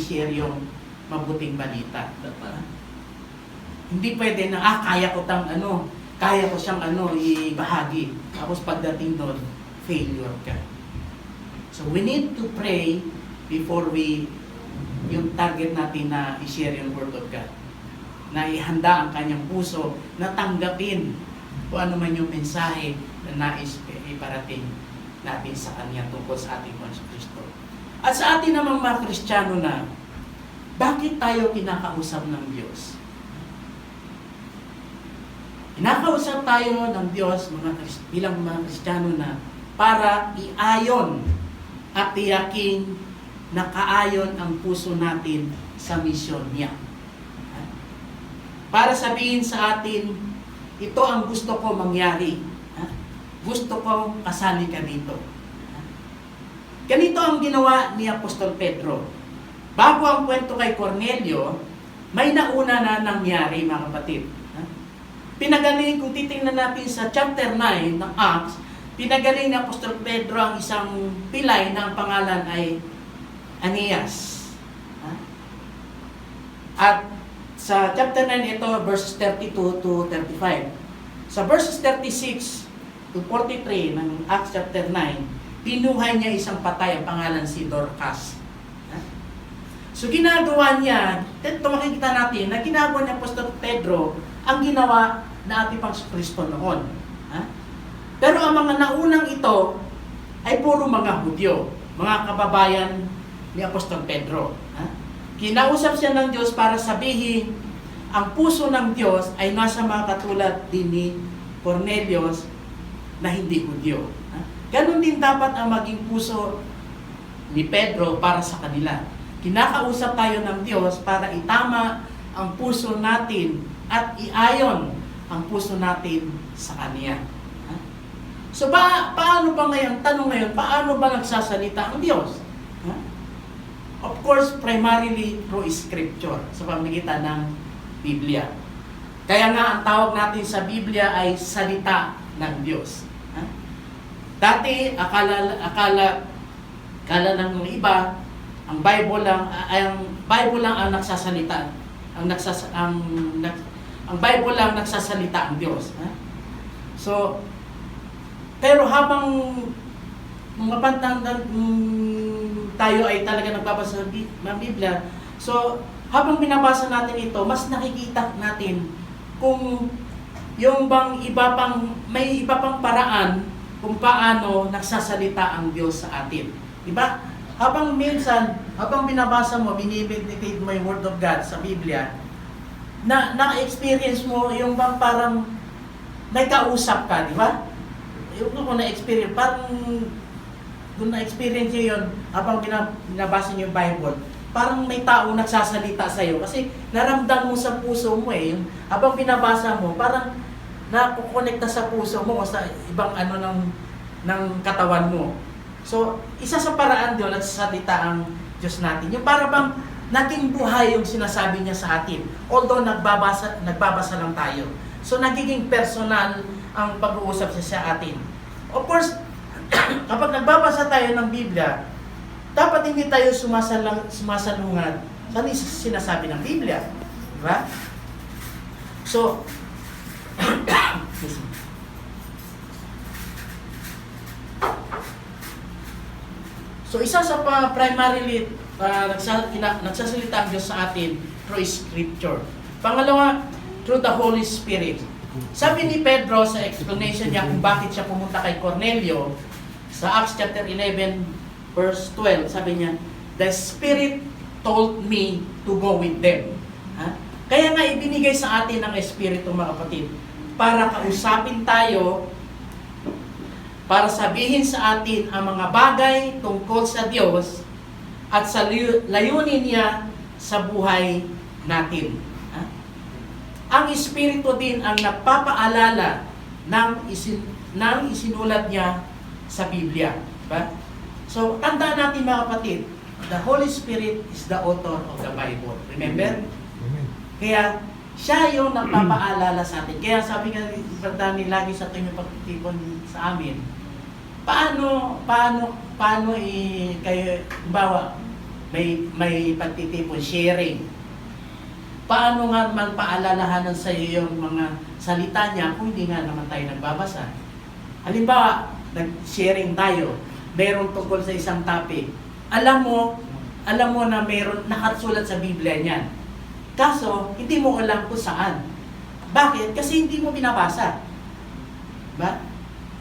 i-share yung mabuting balita. Diba? Hindi pwede na, kaya ko siyang ibahagi. Tapos pagdating doon, failure ka. So we need to pray before yung target natin na i-share yung Word of God. Na ihanda ang kanyang puso na tanggapin kung ano man yung mensahe na nais iparating natin sa kanya tungkol sa ating Panginoon Kristo. At sa atin namang mga Kristiyano na, bakit tayo kinakausap ng Diyos? Kinakausap tayo ng Diyos bilang mga Kristiyano na para iayon at tiyaking nakaayon ang puso natin sa misyon niya. Para sabihin sa atin, ito ang gusto ko mangyari. Gusto kong kasali ka dito. Ganito ang ginawa ni Apostol Pedro. Bago ang kwento kay Cornelio, may nauna na nangyari, mga kapatid. Pinagaling, kung titingnan natin sa chapter 9 ng Acts, pinagaling ni Apostol Pedro ang isang pilay na ang pangalan ay Aeneas. At sa chapter 9 ito, verses 32 to 35. Sa verses 36 to 43 ng Acts chapter 9, pinuhay niya isang patay, ang pangalan si Dorcas. So ginagawa niya, ito makikita natin, na ginagawa ni Apostol Pedro ang ginawa na ating Panginoon noon. Pero ang mga naunang ito ay puro mga Hudyo, mga kababayan ni Apostol Pedro. Kinausap siya ng Diyos para sabihin, ang puso ng Diyos ay nasa mga katulad din ni Cornelius na hindi Hudyo. Ganon din dapat ang maging puso ni Pedro para sa kanila. Kinakausap tayo ng Diyos para itama ang puso natin at iayon ang puso natin sa Kanya. So paano ba ngayon, tanong ngayon, paano ba nagsasalita ang Diyos? Of course, primarily through Scripture, sa pamamagitan ng Biblia. Kaya nga ang tawag natin sa Biblia ay salita ng Diyos. Dati, akala ng mga iba, ang Bible lang ang nagsasalita. Ang Bible lang nagsasalita ang Diyos. So, pero habang mga pantang tayo ay talaga nagbabasa ng Biblia, so habang binabasa natin ito, mas nakikita natin kung yung bang may iba pang paraan kung paano nagsasalita ang Diyos sa atin. Diba? Habang binabasa mo, binimeditate mo yung Word of God sa Biblia, na-experience mo yung bang parang may kausap ka, di ba? Yung kung na-experience, parang kung na-experience nyo yun, habang binabasa nyo yung Bible, parang may tao nagsasalita sa'yo. Kasi naramdam mo sa puso mo eh. Habang binabasa mo, parang nakukonekta sa puso mo o sa ibang ng katawan mo. So, isa sa paraan doon, nagsasalita ang Diyos natin. Yung para bang naging buhay yung sinasabi niya sa atin. Although nagbabasa lang tayo. So, nagiging personal ang pag-uusap sa atin. Of course, kapag nagbabasa tayo ng Biblia, dapat hindi tayo sumasalungat sa sinasabi ng Biblia. Diba? So, isa sa primarily nagsasalita ang Diyos sa atin through Scripture. Pangalawa, through the Holy Spirit. Sabi ni Pedro sa explanation niya kung bakit siya pumunta kay Cornelio, sa Acts chapter 11, verse 12, sabi niya, the Spirit told me to go with them. Kaya nga ibinigay sa atin ng Espiritu, mga kapatid, para kausapin tayo, para sabihin sa atin ang mga bagay tungkol sa Diyos at sa layunin niya sa buhay natin. Ang Espiritu din ang nagpapaalala ng isinulat niya sa Biblia. Diba? So, tandaan natin, mga kapatid, the Holy Spirit is the author of the Bible. Remember? Kaya, siya yung nagpapaalala sa atin. Kaya sabi nga ni lagi sa tuwing pagtitipon sa amin, paano kayo, bawa, may pagtitipon, sharing. Paano nga man paalalahanan sa iyo yung mga salita niya kung hindi nga naman tayo nagbabasa? Halimbawa, nag-sharing tayo, meron tungkol sa isang topic. Alam mo na meron nakasulat sa Biblia niyan. Kaso, hindi mo alam kung saan. Bakit? Kasi hindi mo binabasa. Ba?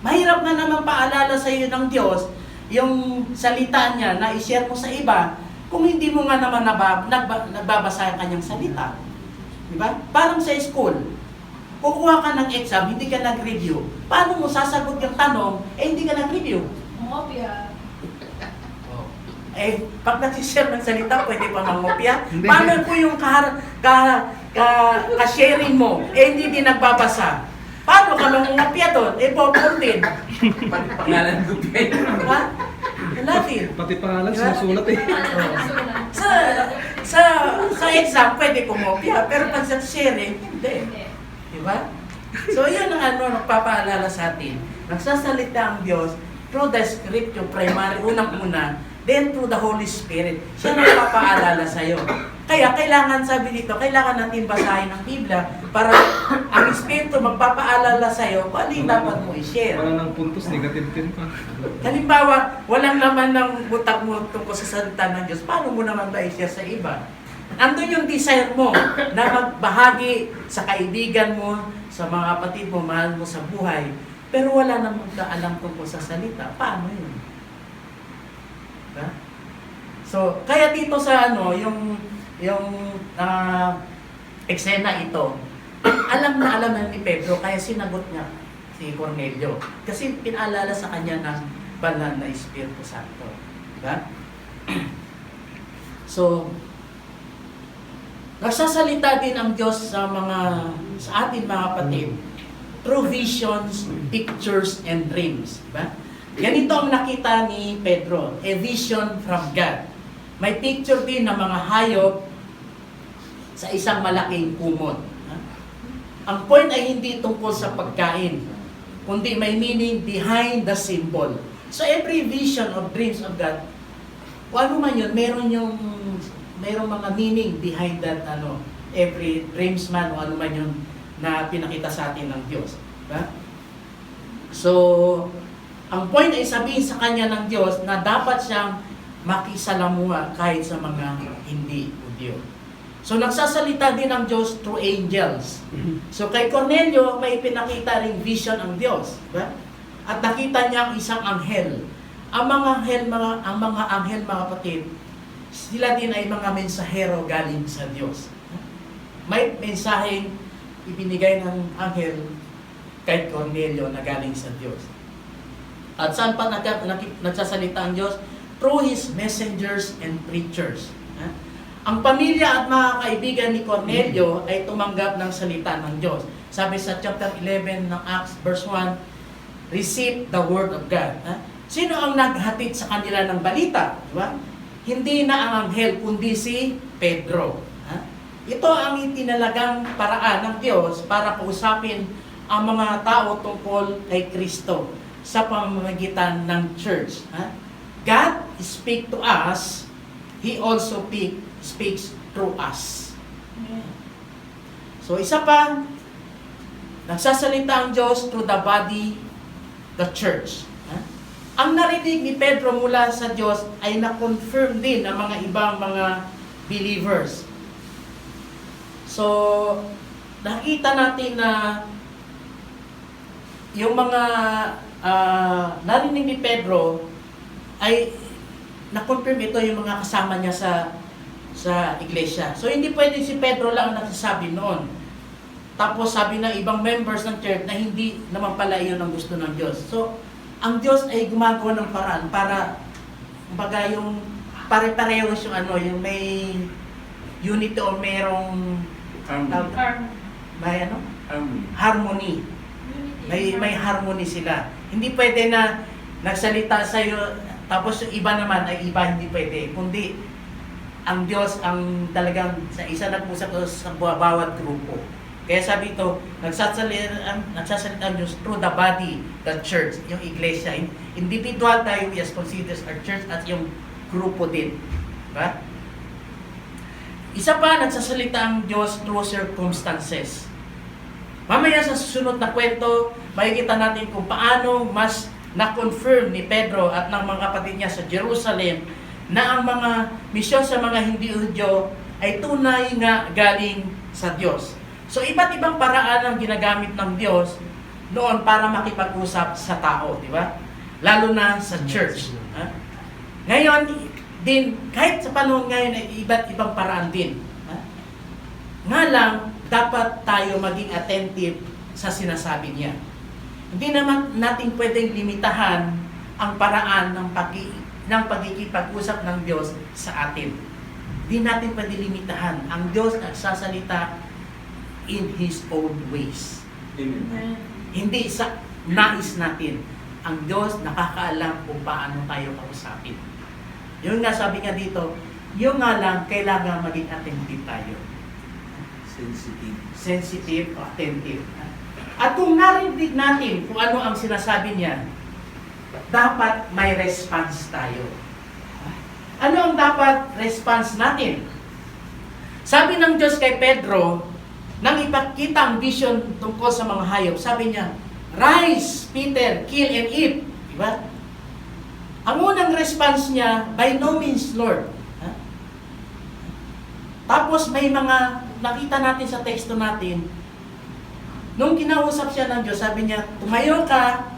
Mahirap na naman paalala sa iyo ng Diyos yung salita niya na i-share mo sa iba kung hindi mo nga naman nagbabasa ang kanyang salita. Di ba? Parang sa school, kukuha ka ng exam, hindi ka nag-review. Paano mo sasagot yung tanong, hindi ka nag-review? Mopia. Pag nag-share ng salita, pwede pa mangopya? Paano po yung ka-sharing mo, hindi din nagbabasa? Paano ka mangopya doon? Popultin. Pati pangalan ko pa yun. Ha? Wala din. Pati pangalan, sinusulat eh. Sa exam, pwede kumopya, pero pag sa sharing, hindi. Diba? So, yun ang nagpapaalala sa atin. Nagsasalita ang Diyos through the scripture, primary, unang-una, then through the Holy Spirit. Siya nagpapaalala sa'yo. Kaya, sabi dito, kailangan natin basahin ang Biblia para ang Espiritu magpapaalala sa'yo kung ano yung dapat mo i-share. Wala nang puntos, negative 10 pa. Halimbawa, walang laman ng butak mo tungkol sa salita ng Diyos, paano mo naman ba i-share sa iba? Andun yung desire mo na magbahagi sa kaibigan mo, sa mga kapatid mo, mahal mo sa buhay, pero wala namang kaalam tungkol sa salita. Paano yun? Diba? So, kaya dito sa yung eksena ito, alam na ni Pedro, kaya sinagot niya si Cornelio. Kasi pinaalala sa kanya ng banal na Espiritu Santo. Diba? So, nagsasalita din ang Diyos sa atin mga kapatid through visions, pictures, and dreams. Diba? Ganito ang nakita ni Pedro, a vision from God. May picture din ng mga hayop sa isang malaking kumot. Ang point ay hindi tungkol sa pagkain, kundi may meaning behind the symbol. So every vision of dreams of God, kung ano man yun, merong mga meaning behind that, every dreams man o ano man yun na pinakita sa atin ng Diyos. Diba? So, ang point ay sabihin sa kanya ng Diyos na dapat siyang makisalamuha kahit sa mga hindi Hudyo. So, nagsasalita din ang Diyos through angels. So, kay Cornelio, may pinakita ring vision ang Diyos. Diba? At nakita niya ang isang anghel. Ang mga anghel, mga kapatid, sila din ay mga mensahero galing sa Diyos. May mensaheng ibinigay ng anghel kay Cornelio na galing sa Diyos. At saan pa nagsasalita ang Diyos? Through His messengers and preachers. Ang pamilya at mga kaibigan ni Cornelio ay tumanggap ng salita ng Diyos. Sabi sa chapter 11 ng Acts verse 1, receive the word of God. Sino ang naghatid sa kanila ng balita? Diba? Hindi na ang anghel, kundi si Pedro. Ito ang itinalagang paraan ng Diyos para kausapin ang mga tao tungkol kay Kristo sa pamamagitan ng church. God speak to us, He also speaks through us. So isa pa, nagsasalita ang Diyos through the body, the church. Ang narinig ni Pedro mula sa Diyos ay na-confirm din ng mga ibang mga believers. So, nakita natin na yung mga narinig ni Pedro ay na-confirm ito yung mga kasama niya sa iglesia. So, hindi pwede si Pedro lang ang nagsasabi noon. Tapos sabi ng ibang members ng church na hindi naman pala iyon ang gusto ng Diyos. So, ang Diyos ay gumagawa ng paraan para kumbaga yung pare-parehos yung may unity o merong harmony. May harmony sila. Hindi pwede na nagsalita sa iyo tapos yung iba naman ay iba, hindi pwede. Kundi ang Diyos ang talagang sa isa nag-usap sa bawat grupo. Kaya sabi ito, nagsasalita ang Diyos through the body, the church, yung iglesia. Individual tayo, we as considers our church at yung grupo din. Diba? Isa pa, nagsasalita ang Diyos through circumstances. Mamaya sa susunod na kwento, makikita natin kung paano mas na-confirm ni Pedro at ng mga kapatid niya sa Jerusalem na ang mga misyon sa mga hindi-Hudyo ay tunay nga galing sa Diyos. So iba't ibang paraan ang ginagamit ng Diyos noon para makipag-usap sa tao, di ba? Lalo na sa church. Ha? Ngayon, din, kahit sa panahon ngayon ay iba't ibang paraan din. Ha? Nga lang, dapat tayo maging attentive sa sinasabi niya. Hindi naman natin pwedeng limitahan ang paraan ng pagkikipag-usap ng Diyos sa atin. Hindi natin pwede limitahan. Ang Diyos nagsasalita in His own ways. Amen. Hindi sa nais natin. Ang Diyos nakakaalam kung paano tayo kausapin. Yung nga sabi nga dito, yung nga lang, kailangan maging attentive tayo. Sensitive. Sensitive, attentive. At kung narinig natin kung ano ang sinasabi niya, dapat may response tayo. Ano ang dapat response natin? Sabi ng Diyos kay Pedro, nang ipakita ang vision tungkol sa mga hayop, sabi niya, "Rise, Peter, kill and eat." Diba? Ang unang response niya, "By no means, Lord." Ha? Tapos may mga, nakita natin sa teksto natin, nung kinausap siya ng Diyos, sabi niya, "Tumayo ka,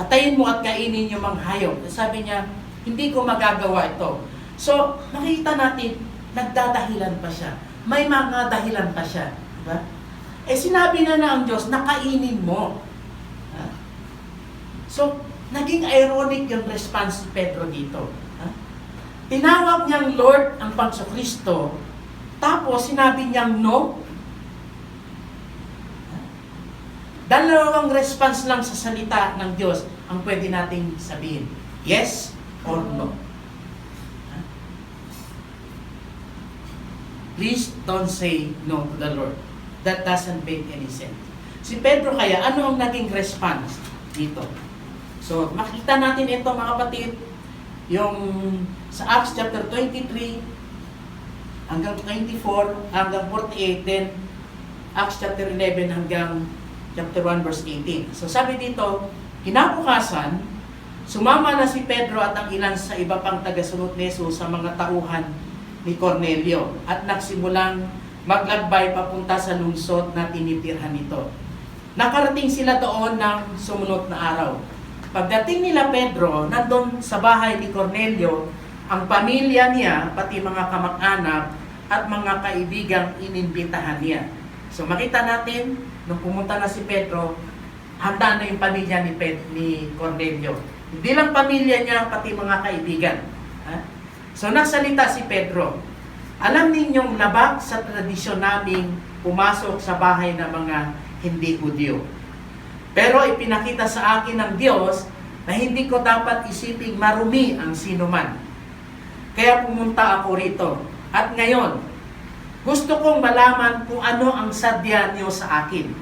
patayin mo at kainin yung mga hayop." Sabi niya, "Hindi ko magagawa ito." So, nakita natin, nagdadahilan pa siya. May mga dahilan pa siya. Diba? Eh, sinabi na ang Diyos, nakainin mo. Ha? So, naging ironic yung response ni Pedro dito. Ha? Tinawag niyang Lord ang Pangso-Kristo, tapos sinabi niyang no. Ha? Dalawang response lang sa salita ng Diyos ang pwede nating sabihin. Yes or no. Please don't say no to the Lord. That doesn't make any sense. Si Pedro kaya, ano ang naging response dito? So, makita natin ito mga kapatid, yung sa Acts chapter 23 hanggang 24 hanggang 48, then Acts chapter 11 hanggang chapter 1 verse 18. So sabi dito, kinabukasan, sumama na si Pedro at ang ilan sa iba pang tagasunod ni Jesus sa mga tauhan ni Cornelio at nagsimulang maglakbay papunta sa lungsod na tinitirhan nito. Nakarating sila doon ng sumunod na araw. Pagdating nila Pedro, nandun sa bahay ni Cornelio, ang pamilya niya, pati mga kamag-anak at mga kaibigang inimbitahan niya. So makita natin, nung pumunta na si Pedro, handa na yung pamilya ni Cornelio. Hindi lang pamilya niya, pati mga kaibigan. Ha? So nagsalita si Pedro, "Alam ninyong labag sa tradisyon naming pumasok sa bahay ng mga hindi Hudyo. Pero ipinakita sa akin ng Diyos na hindi ko dapat isiping marumi ang sinuman. Kaya pumunta ako rito. At ngayon, gusto kong malaman kung ano ang sadya niyo sa akin."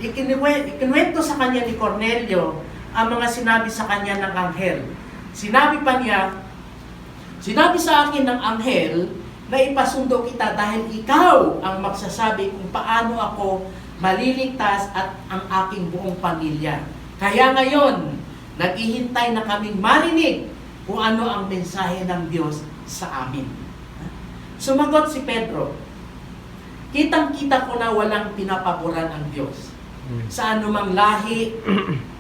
Ikinuwento sa kanya ni Cornelio ang mga sinabi sa kanya ng anghel. Sinabi pa niya, "Sinabi sa akin ng anghel na ipasundo kita dahil ikaw ang magsasabi kung paano ako maliligtas at ang aking buong pamilya. Kaya ngayon, naghihintay na kaming marinig kung ano ang mensahe ng Diyos sa amin." Sumagot si Pedro, "Kitang-kita ko na walang pinapaboran ang Diyos. Sa anumang lahi,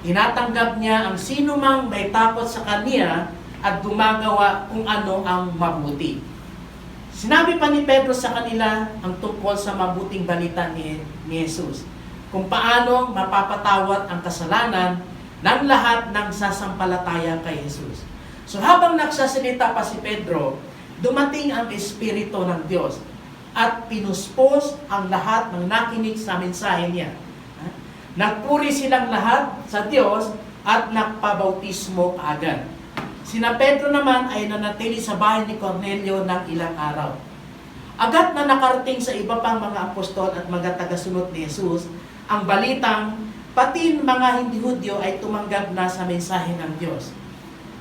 tinatanggap niya ang sinumang may takot sa Kanya at gumagawa kung ano ang mabuti." Sinabi pa ni Pedro sa kanila ang tungkol sa mabuting balita ni Jesus, kung paano mapapatawad ang kasalanan ng lahat ng sasampalataya kay Jesus. So habang nagsasalita pa si Pedro, dumating ang Espiritu ng Diyos at pinuspos ang lahat ng nakinig sa mensahe niya. Nagpuri silang lahat sa Diyos at nagpabautismo kaagad. Sina Pedro naman ay nanatili sa bahay ni Cornelio ng ilang araw. Agad na nakarating sa iba pang mga apostol at mga tagasunod ni Jesus ang balitang pati mga hindi Hudyo ay tumanggap na sa mensahe ng Diyos.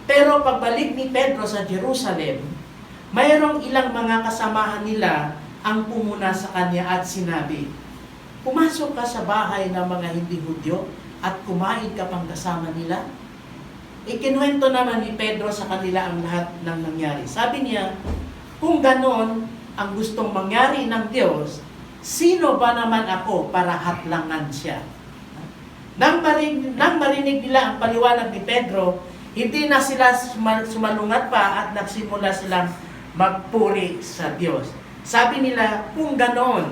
Pero pagbalik ni Pedro sa Jerusalem, mayroong ilang mga kasamahan nila ang pumuna sa kanya at sinabi, pumasok ka sa bahay ng mga hindi Hudyo at kumain ka pang kasama nila. Ikinuwento naman ni Pedro sa kanila ang lahat ng nangyari. Sabi niya, kung ganon ang gustong mangyari ng Diyos, sino ba naman ako para hatlangan siya? Nang marinig nila ang paliwanag ni Pedro, hindi na sila sumalungat pa at nagsimula silang magpuri sa Diyos. Sabi nila, kung ganon,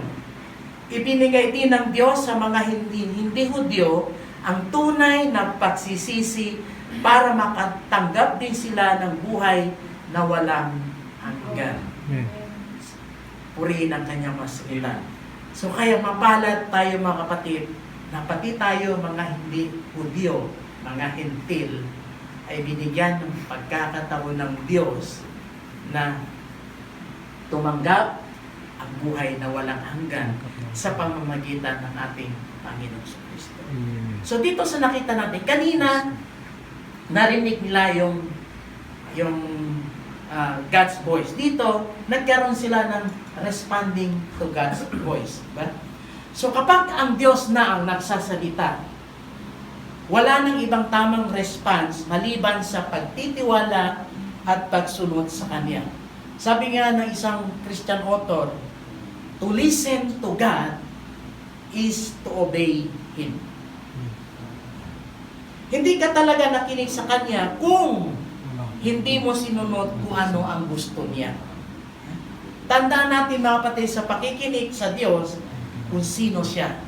ibinigay din ng Diyos sa mga hindi Hudyo ang tunay na pagsisisi para makatanggap din sila ng buhay na walang hanggan. Purihin ang kanyang masalita. So kaya mapalad tayo mga kapatid, na pati tayo mga hindi Hudyo, mga hentil, ay binigyan ng pagkakataon ng Diyos na tumanggap ang buhay na walang hanggan sa pamamagitan ng ating Panginoon Kristo. So dito sa nakita natin, kanina narinig nila yung God's voice. Dito, nagkaroon sila ng responding to God's voice. Diba? So kapag ang Diyos na ang nagsasalita, wala nang ibang tamang response maliban sa pagtitiwala at pagsunod sa Kanya. Sabi nga ng isang Christian author, to listen to God is to obey Him. Hindi ka talaga nakinig sa Kanya kung hindi mo sinunod kung ano ang gusto Niya. Tandaan natin mga kapatid sa pakikinig sa Diyos kung sino siya.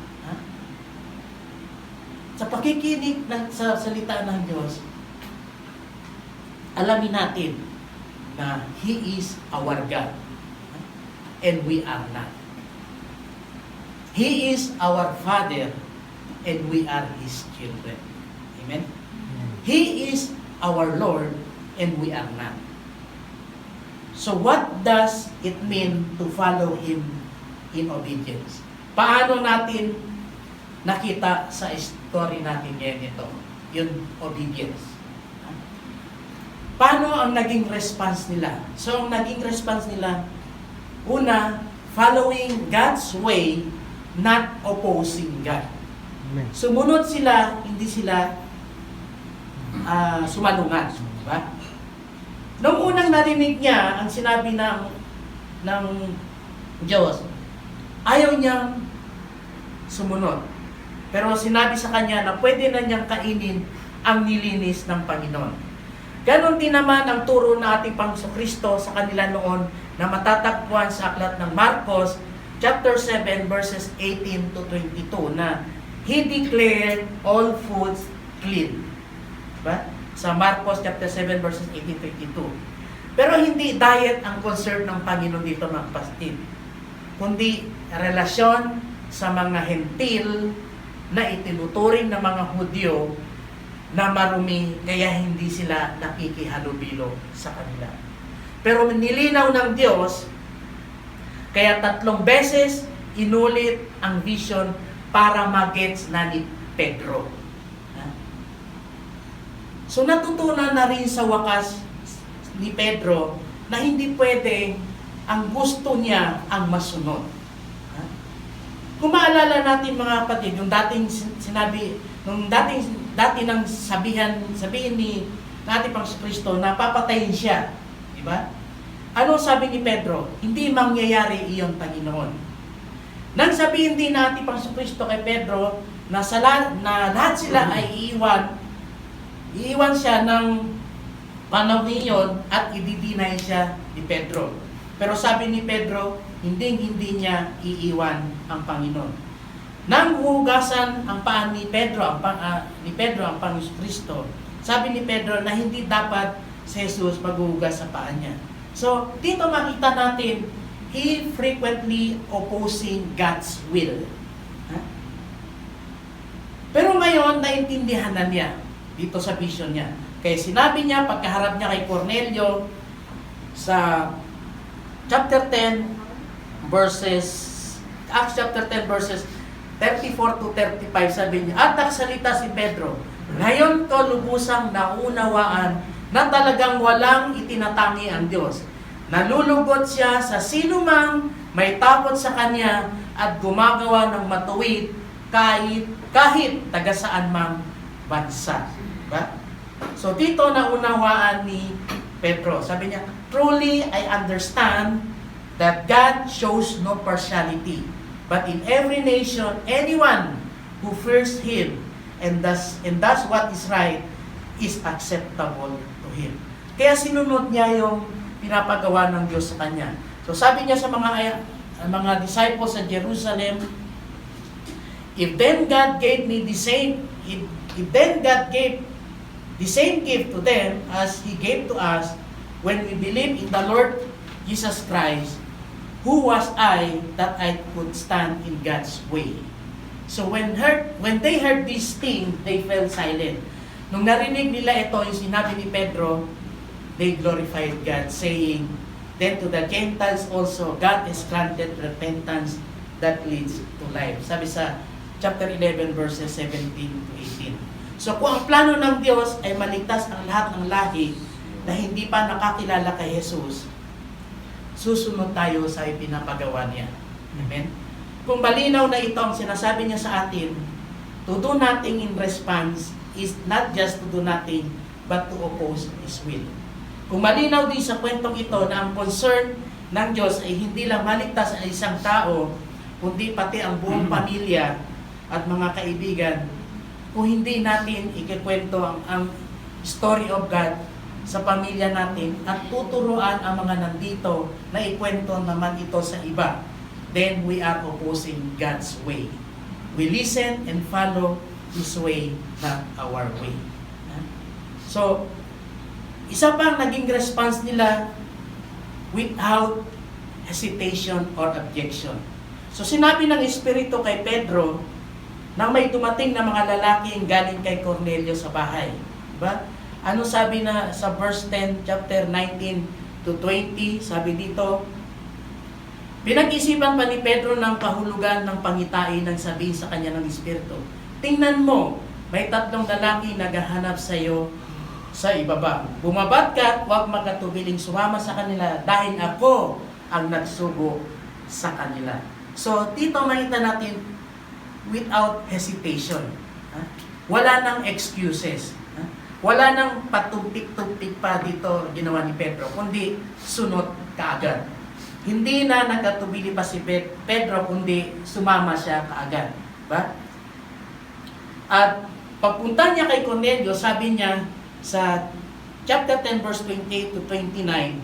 Sa pakikinig sa salita ng Diyos, alamin natin na He is our God and we are not. He is our Father and we are His children. Amen? He is our Lord and we are not. So what does it mean to follow Him in obedience? Paano natin nakita sa story natin ngayon ito? Yung obedience. Paano ang naging response nila? So ang naging response nila, una, following God's way, not opposing God. Sumunod sila, hindi sila sumalungat. Diba? Noong unang narinig niya ang sinabi ng Diyos, ayaw niyang sumunod. Pero sinabi sa kanya na pwede na niyang kainin ang nilinis ng Panginoon. Ganon din naman ang turo ng ating Panginoon Kristo sa kanila noon na matatagpuan sa aklat ng Marcos chapter 7 verses 18 to 22 na He declared all foods clean. Diba? Sa Marcos chapter 7 verses 18 to 22. Pero hindi diet ang concern ng Panginoon dito mga kapatid, kundi relasyon sa mga hentil na itinuturing ng mga Hudyo na marumi kaya hindi sila nakikihalubilo sa kanila. Pero nilinaw ng Diyos, kaya 3 beses inulit ang vision para magets na ni Pedro. So natutunan na rin sa wakas ni Pedro na hindi pwede ang gusto niya ang masunod. Kung maalala natin mga kapatid, yung dating sinabi, dati nang sabihin ni ating Panginoon Kristo na papatayin siya. Diba? Ano sabi ni Pedro? Hindi mangyayari iyon, Panginoon. Nang sabihin din natin Panginoon Kristo kay Pedro na lahat sila ay iiwan siya ng panahon iyon at i-deny siya ni Pedro. Pero sabi ni Pedro, hindi niya iiwan ang Panginoon. Nang hugasan ang paa ni Pedro, ang Panginoon Kristo, sabi ni Pedro na hindi dapat si Jesus maghugas sa paa niya. So, dito makita natin, he frequently opposing God's will. Pero ngayon, naintindihan na niya dito sa vision niya. Kaya sinabi niya, pagkaharap niya kay Cornelio, sa chapter 10, Acts chapter 10 verses 34 to 35, sabi niya, at nagsalita si Pedro, ngayon ko lubusang naunawaan na talagang walang itinatangi ang Diyos. Nalulugot siya sa sinumang may takot sa kanya at gumagawa ng matuwid kahit taga saan mang bansa. Diba? So dito naunawaan ni Pedro. Sabi niya, truly I understand that God shows no partiality, but in every nation, anyone who fears Him and does what is right is acceptable to Him. Kaya sinunod niya yung pinapagawa ng Diyos sa kanya. So sabi niya sa mga disciples sa Jerusalem, if then God gave the same gift to them as He gave to us when we believe in the Lord Jesus Christ, who was I that I could stand in God's way? So when they heard this thing, they fell silent. Nung narinig nila ito, yung sinabi ni Pedro, they glorified God, saying, then to the Gentiles also, God has granted repentance that leads to life. Sabi sa chapter 11, verses 17 to 18. So kung ang plano ng Diyos ay maligtas ang lahat ng lahi na hindi pa nakakilala kay Jesus, susunod tayo sa ipinapagawa niya. Amen? Kung malinaw na ito ang sinasabi niya sa atin, to do nothing in response is not just to do nothing, but to oppose His will. Kung malinaw din sa kwentong ito na ang concern ng Diyos ay hindi lang maligtas ang isang tao, kundi pati ang buong pamilya at mga kaibigan, kung hindi natin ikikwento ang story of God sa pamilya natin at tuturuan ang mga nandito na ikwento naman ito sa iba, then we are opposing God's way. We listen and follow His way, not our way. So, isa pang naging response nila without hesitation or objection. So, sinabi ng Espiritu kay Pedro nang may dumating na mga lalaking galing kay Cornelio sa bahay. Diba? Ano sabi na sa verse 10, chapter 19 to 20, sabi dito, pinag-isipan pa ni Pedro ng kahulugan ng pangitain ng sabihin sa kanya ng Espiritu. Tingnan mo, may 3 lalaki naghahanap sa iyo sa ibaba. Bumabat ka at huwag magkatubiling sumama sa kanila dahil ako ang nagsugo sa kanila. So, dito makita natin without hesitation. Wala nang excuses. Wala nang patumpik-tumpik pa dito ginawa ni Pedro, kundi sunod kaagad. Hindi na nagkatubili pa si Pedro, kundi sumama siya kaagad. Ba? At pagpunta niya kay Cornelio, sabi niya sa chapter 10 verse 28 to 29,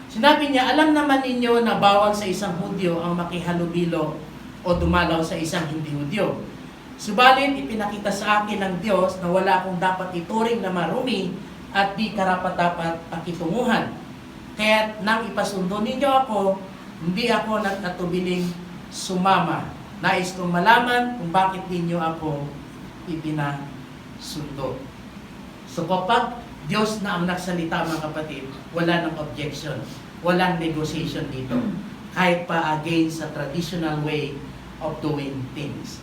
sinabi niya, alam naman ninyo na bawal sa isang Hudyo ang makihalubilo o dumalaw sa isang hindi Hudyo. Subalit, ipinakita sa akin ng Diyos na wala akong dapat ituring na marumi at di karapat-dapat pakitunguhan. Kaya nang ipasundo ninyo ako, hindi ako nagkatubiling sumama. Nais kong malaman kung bakit ninyo ako ipinasundo. So kapag Diyos na ang nagsalita, mga kapatid, wala nang objection, walang negotiation dito. Kahit pa against sa traditional way of doing things.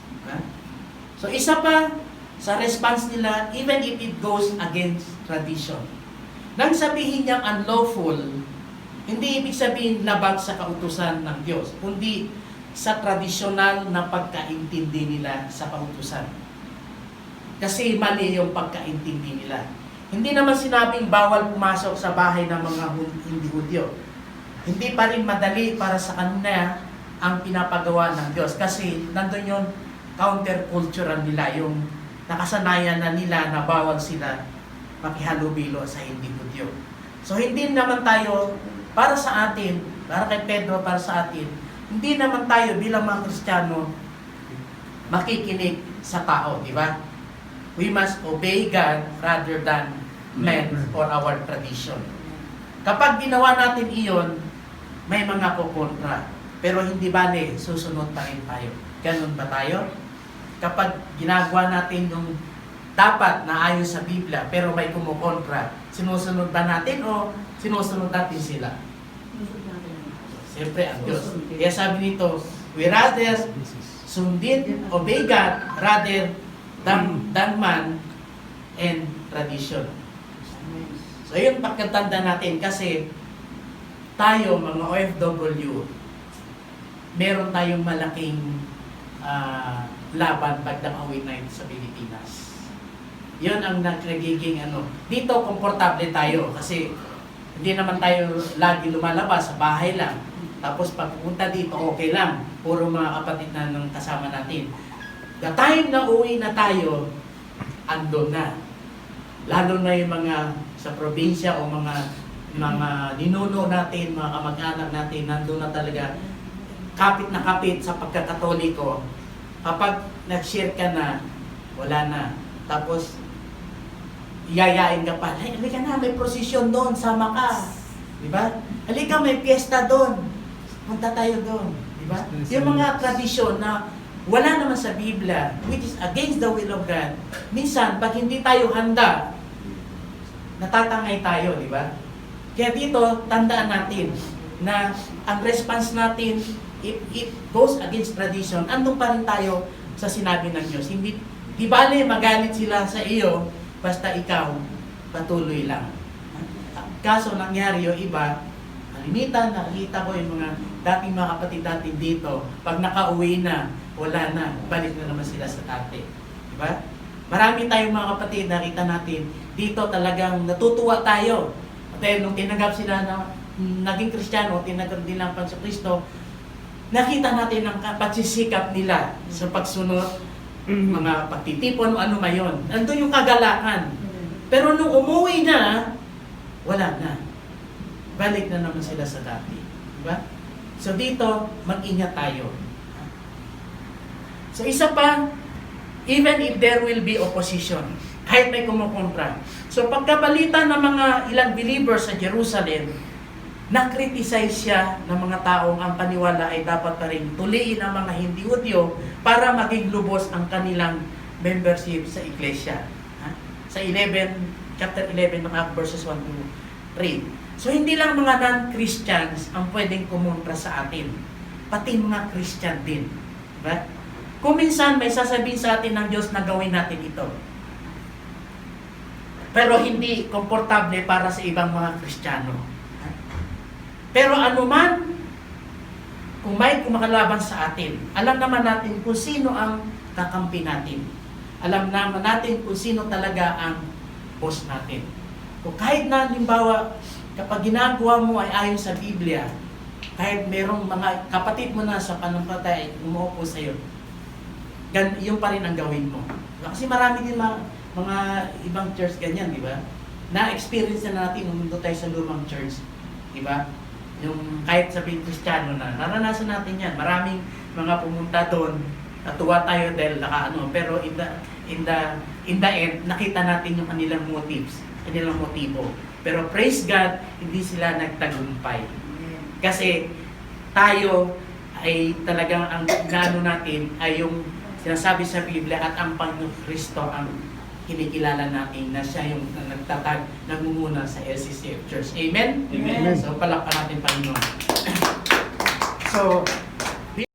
So isa pa sa response nila, even if it goes against tradition. Nang sabihin niyang unlawful, hindi ibig sabihin labag sa kautusan ng Diyos, kundi sa tradisyonal na pagkaintindi nila sa kautusan. Kasi mali yung pagkaintindi nila. Hindi naman sinabing bawal pumasok sa bahay ng mga hindi Hudyo. Hindi pa rin madali para sa kanila ang pinapagawa ng Diyos. Kasi nandun yung countercultural nila, yung nakasanayan na nila na bawal sila makihalubilo sa hindi Hudyo. So hindi naman tayo, para sa atin, para kay Pedro, para sa atin, hindi naman tayo bilang mga Kristiyano makikinig sa tao, di ba? We must obey God rather than men or our tradition. Kapag ginawa natin iyon, may mga kukontra. Pero hindi bale, susunod pa rin tayo. Ganun ba tayo? Kapag ginagawa natin yung dapat na ayon sa Biblia, pero may kumukontra, sinusunod ba natin o sinusunod natin sila? Siyempre ang Diyos. Kaya sabi nito, we rather sundin, obey God rather than man and tradition. So yun pagkatanda natin kasi tayo mga OFW, meron tayong malaking laban pag nakauwi na sa Pilipinas. Yun ang nagiging ano. Dito, komportable tayo kasi hindi naman tayo lagi lumalabas, sa bahay lang. Tapos pag pupunta dito, okay lang. Puro mga kapatid na ng kasama natin. The time na uwi na tayo, andun na. Lalo na yung mga sa probinsya o mga ninuno natin, mga kamag-anak natin, nandun na talaga. Kapit na kapit sa pagkakatoliko. Kapag nag-share ka na, wala na. Tapos, iyayain ka pa, "Hey, halika na, may prosesyon doon, sama ka." Diba? "Halika, may piyesta doon. Punta tayo doon." Diba? Yung mga tradisyon na wala naman sa Biblia, which is against the will of God. Minsan, pag hindi tayo handa, natatangay tayo, di ba? Kaya dito, tandaan natin na ang response natin, if it goes against tradition, andun pa rin tayo sa sinabi ng Diyos. Hindi, di bale, magalit sila sa iyo, basta ikaw, patuloy lang. Kaso nangyari yung iba, kalimitan, nakikita ko yung mga dating mga kapatid natin dito, pag nakauwi na, wala na, balik na naman sila sa dati. Diba? Marami tayong mga kapatid, nakita natin, dito talagang natutuwa tayo. At nung tinanggap sila na naging Kristiyano, tinanggap nila ang Panginoon, nakita natin ang pagsisikap nila sa pagsunod, mga pagtitipon o ano mayon. Nandun yung kagalakan. Pero nung umuwi na, wala na. Balik na naman sila sa dati. Diba? So dito, mag-ingat tayo. So isa pa, even if there will be opposition, kahit may kumukontra. So pagkabalita ng mga ilang believers sa Jerusalem, na-criticize siya ng mga taong ang paniwala ay dapat pa rin tuliin ang mga hindi Hudyo para maging lubos ang kanilang membership sa iglesia. Sa chapter 11, verses 1 to 3. So hindi lang mga non-Christians ang pwedeng kumontra sa atin, pati mga Christian din. Diba? Kung minsan may sasabihin sa atin ng Diyos na gawin natin ito, pero hindi komportable para sa ibang mga Kristiyano. Pero anuman, kung may kumakalaban sa atin, alam naman natin kung sino ang kakampi natin. Alam naman natin kung sino talaga ang boss natin. Kung kahit na, halimbawa, kapag ginagawa mo ay ayon sa Biblia, kahit merong mga kapatid mo na sa panampalataya umuupo sa iyo, yun pa rin ang gawin mo. Kasi marami din mga ibang church ganyan, di ba? Na-experience na natin nung tayo sa lumang church, di ba? Yung kahit sabihin Kristiyano na, naranasan natin yan. Maraming mga pumunta doon, natuwa tayo dahil nakaano, pero in the end, nakita natin yung kanilang motives, kanilang motibo. Pero praise God, hindi sila nagtagumpay. Kasi tayo ay talagang ang gano natin ay yung sinasabi sa Biblia at ang Panginoon Kristo ang kinikilala natin na siya yung nagtatag, nagmumuna sa LCCF Church. Amen? Amen. So palakpan natin Panginoon. So,